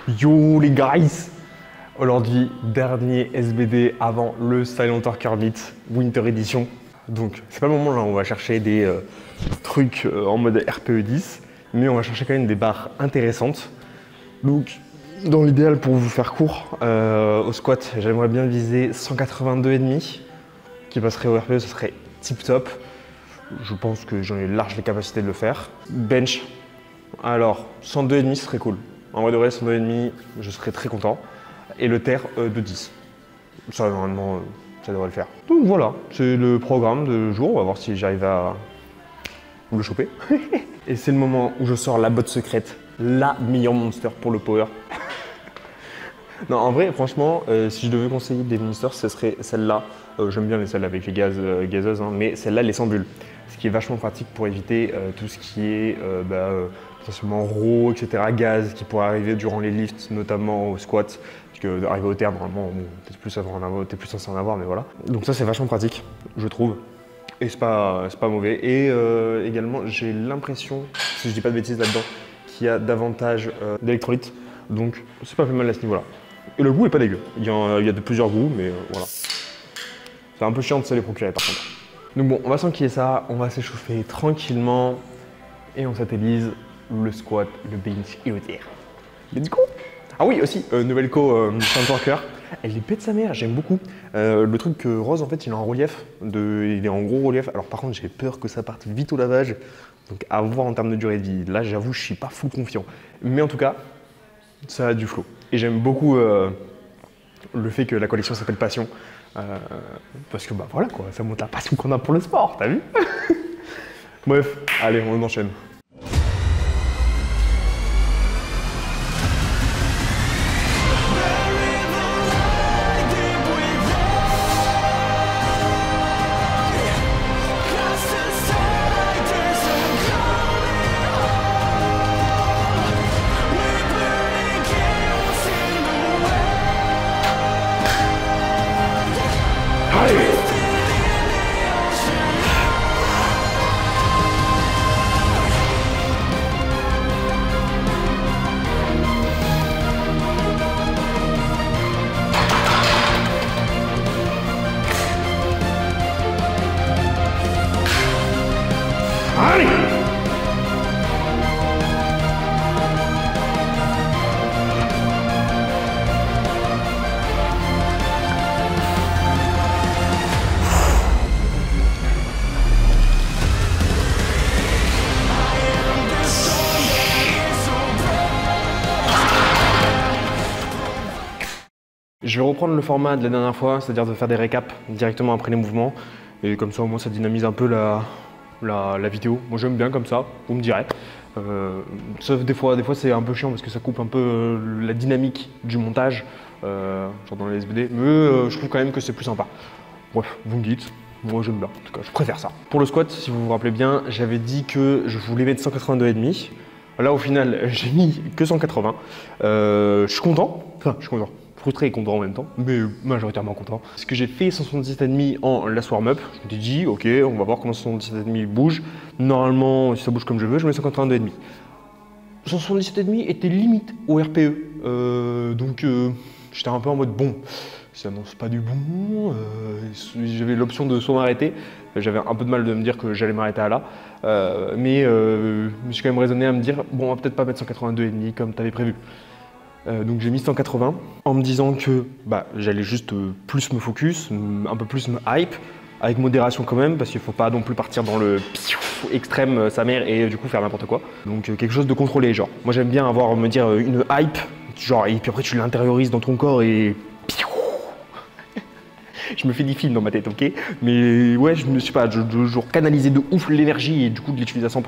Yo les guys! Aujourd'hui, dernier SBD avant le Silent Orc Meet Winter Edition. Donc c'est pas le moment là, on va chercher des trucs en mode RPE 10, mais on va chercher quand même des barres intéressantes. Donc dans l'idéal, pour vous faire court, au squat, j'aimerais bien viser 182,5 qui passerait au RPE, ce serait tip top. Je pense que j'en ai large les capacités de le faire. Bench, alors 102,5 ce serait cool. En vrai de vrai, 102,5, je serais très content. Et le terre de 10. Ça, normalement, ça devrait le faire. Donc voilà, c'est le programme de jour. On va voir si j'arrive à le choper. Et c'est le moment où je sors la botte secrète, la meilleure monster pour le power. Non, en vrai, franchement, si je devais conseiller des monsters, ce serait celle-là. J'aime bien les celles avec les gazeuses, hein, mais celle-là, les sans bulles. Ce qui est vachement pratique pour éviter tout ce qui est potentiellement raw, etc., gaz, qui pourrait arriver durant les lifts, notamment au squat. Parce que d'arriver au terre, normalement, bon, t'es plus censé en avoir, mais voilà. Donc ça, c'est vachement pratique, je trouve. Et c'est pas mauvais. Et également, j'ai l'impression, si je dis pas de bêtises là-dedans, qu'il y a davantage d'électrolytes. Donc c'est pas plus mal à ce niveau-là. Et le goût est pas dégueu. Il y a de plusieurs goûts, mais voilà. C'est un peu chiant de se les procurer par contre. Donc bon, on va s'enquiller ça, on va s'échauffer tranquillement et on satellise le squat, le bench et le terre. Let's go! Ah oui, aussi, nouvelle co Silent Orc, elle est bête sa mère, j'aime beaucoup. Le truc rose, en fait, il est en relief, il est en gros relief. Alors par contre, j'ai peur que ça parte vite au lavage, donc à voir en termes de durée de vie. Là, j'avoue, je suis pas full confiant. Mais en tout cas, ça a du flow. Et j'aime beaucoup le fait que la collection s'appelle Passion. Parce que bah voilà quoi, ça montre la passion qu'on a pour le sport, t'as vu? Bref, allez, on enchaîne. Je vais reprendre le format de la dernière fois, c'est-à-dire de faire des récaps directement après les mouvements. Et comme ça, au moins, ça dynamise un peu la vidéo. Moi, j'aime bien comme ça, vous me direz. Sauf des fois c'est un peu chiant parce que ça coupe un peu la dynamique du montage, genre dans les SBD. Mais je trouve quand même que c'est plus sympa. Bref, vous me dites. Moi, j'aime bien. En tout cas, je préfère ça. Pour le squat, si vous vous rappelez bien, j'avais dit que je voulais mettre 182,5. Là, au final, j'ai mis que 180. Je suis content. Enfin, je suis content. Frustré et content en même temps, mais majoritairement content. Parce que j'ai fait 177,5 en last warm-up. Je me suis dit, ok, on va voir comment 177,5 bouge. Normalement, si ça bouge comme je veux, je mets 182,5. 177,5 était limite au RPE. Donc, j'étais un peu en mode bon, ça annonce pas du bon. J'avais l'option de soit m'arrêter. J'avais un peu de mal de me dire que j'allais m'arrêter à là. Mais je me suis quand même raisonné à me dire, bon, on va peut-être pas mettre 182,5 comme tu avais prévu. Donc j'ai mis 180 en me disant que j'allais juste plus me focus, un peu plus me hype, avec modération quand même, parce qu'il ne faut pas non plus partir dans le extrême sa mère et du coup faire n'importe quoi. Donc quelque chose de contrôlé, genre. Moi j'aime bien me dire une hype, genre, et puis après tu l'intériorises dans ton corps et... Je me fais des films dans ma tête, ok? Mais ouais, je me suis pas, je canaliser de ouf l'énergie et du coup de l'utiliser à 100%.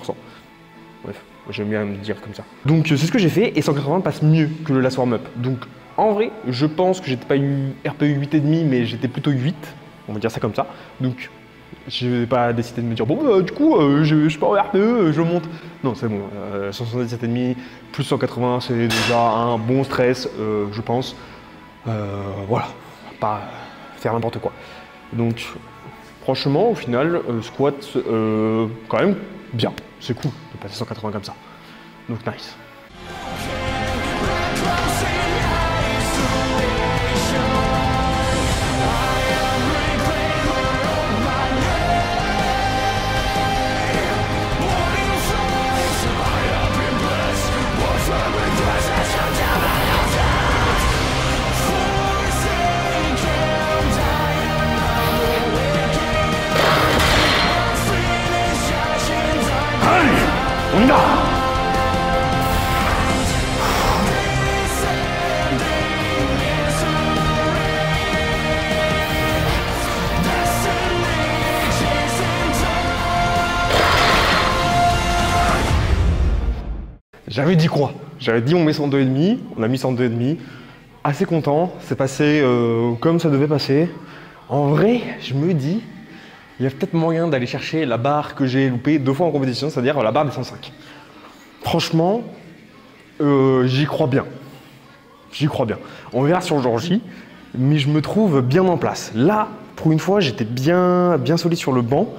Bref. J'aime bien me dire comme ça. Donc c'est ce que j'ai fait et 180 passe mieux que le last warm-up. Donc en vrai, je pense que j'étais pas eu RPE 8,5 mais j'étais plutôt 8. On va dire ça comme ça. Donc je vais pas décider de me dire bon du coup je suis pas en RPE, je monte. Non c'est bon, 177,5 plus 180 c'est déjà un bon stress je pense. Voilà, pas faire n'importe quoi. Donc franchement au final squat quand même bien, c'est cool de passer 180 comme ça. Donc nice. J'avais dit quoi? J'avais dit on met 102,5, on a mis 102,5. Assez content, c'est passé comme ça devait passer. En vrai, je me dis, il y a peut-être moyen d'aller chercher la barre que j'ai loupée 2 fois en compétition, c'est-à-dire la barre des 105. Franchement, j'y crois bien. J'y crois bien. On verra sur le jour J, mais je me trouve bien en place. Là, pour une fois, j'étais bien solide sur le banc.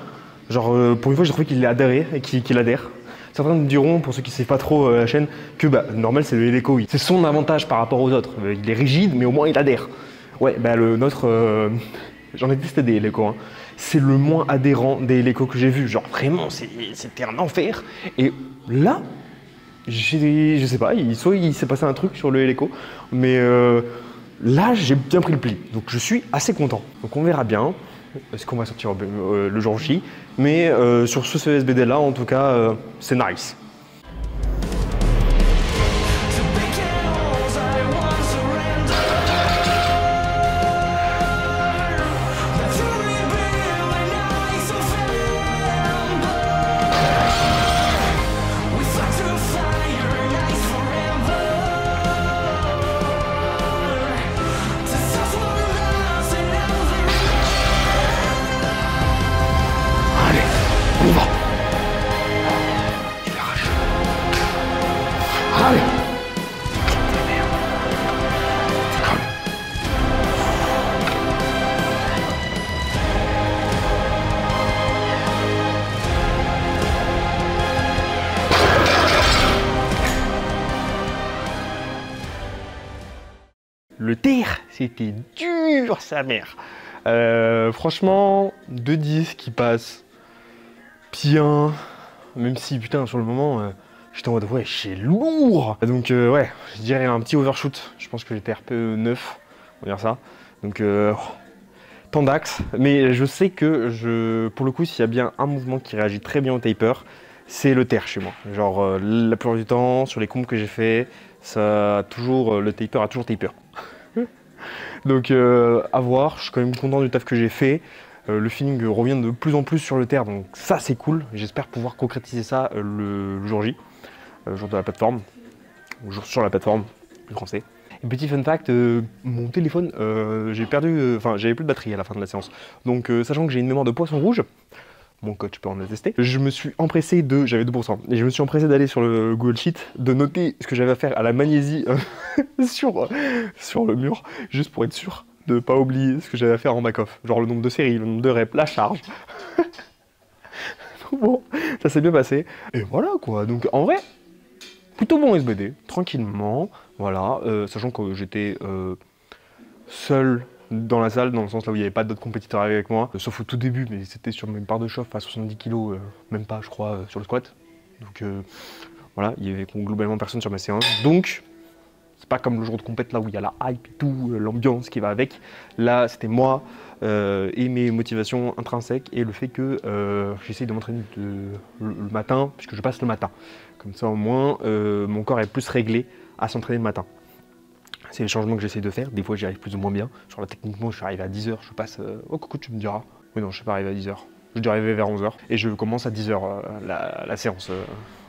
Genre, pour une fois, j'ai trouvé qu'il adhérait et qu'il adhère. Certains me diront, pour ceux qui ne savent pas trop la chaîne, que normal, c'est le Eleiko. C'est son avantage par rapport aux autres. Il est rigide, mais au moins il adhère. Ouais, le nôtre, j'en ai testé des Eleiko. Hein. C'est le moins adhérent des Eleiko que j'ai vu. Genre, vraiment, c'était un enfer. Et là, je sais pas, soit il s'est passé un truc sur le Eleiko, mais là, j'ai bien pris le pli. Donc, je suis assez content. Donc, on verra bien. Est-ce qu'on va sortir le jour J? Mais sur ce SBD là, en tout cas, c'est nice. Allez. Le terre, c'était dur, sa mère. Franchement, 2-10 qui passent bien, même si putain sur le moment j'étais en mode ouais c'est lourd. Donc ouais, je dirais un petit overshoot. Je pense que j'étais RPE 9, on va dire ça. Donc temps d'axe. Mais je sais que pour le coup, s'il y a bien un mouvement qui réagit très bien au taper, c'est le terre chez moi. Genre la plupart du temps, sur les combos que j'ai fait, ça a toujours, le taper a toujours taper. Donc à voir, je suis quand même content du taf que j'ai fait. Le feeling revient de plus en plus sur le terre, donc ça c'est cool. J'espère pouvoir concrétiser ça le jour J, le jour de la plateforme, ou jour sur la plateforme, plus français. Et petit fun fact, mon téléphone, j'avais plus de batterie à la fin de la séance. Donc sachant que j'ai une mémoire de poisson rouge, mon coach peut en attester, je me suis empressé j'avais 2%, et je me suis empressé d'aller sur le Google Sheet, de noter ce que j'avais à faire à la magnésie sur le mur, juste pour être sûr de ne pas oublier ce que j'avais à faire en back-off. Genre le nombre de séries, le nombre de reps, la charge. Donc bon, ça s'est bien passé. Et voilà quoi, donc en vrai, plutôt bon SBD, tranquillement, voilà, sachant que j'étais seul dans la salle, dans le sens là où il n'y avait pas d'autres compétiteurs avec moi, sauf au tout début, mais c'était sur mes barres de chauffe à 70 kg, même pas je crois, sur le squat. Donc voilà, il y avait globalement personne sur ma séance, donc c'est pas comme le jour de compète là où il y a la hype et tout, l'ambiance qui va avec. Là c'était moi et mes motivations intrinsèques et le fait que j'essaye de m'entraîner le matin, puisque je passe le matin. Comme ça au moins mon corps est plus réglé à s'entraîner le matin. C'est les changements que j'essaie de faire. Des fois j'y arrive plus ou moins bien. Genre là techniquement je suis arrivé à 10h, je passe... Oh coucou tu me diras. Oui non je suis pas arrivé à 10h. Je dois arriver vers 11h. Et je commence à 10h la séance.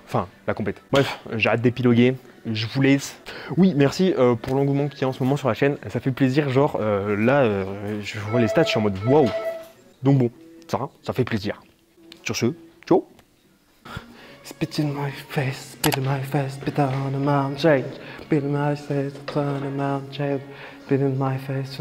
Enfin la compète. Bref, j'arrête d'épiloguer. Je vous laisse. Oui, merci pour l'engouement qu'il y a en ce moment sur la chaîne. Ça fait plaisir. Genre là, je vois les stats, je suis en mode waouh. Donc bon, ça fait plaisir. Sur ce, ciao. Spit in my face, spit in my face, spit on the mountain, spit in my face, on the mountain, spit in my face.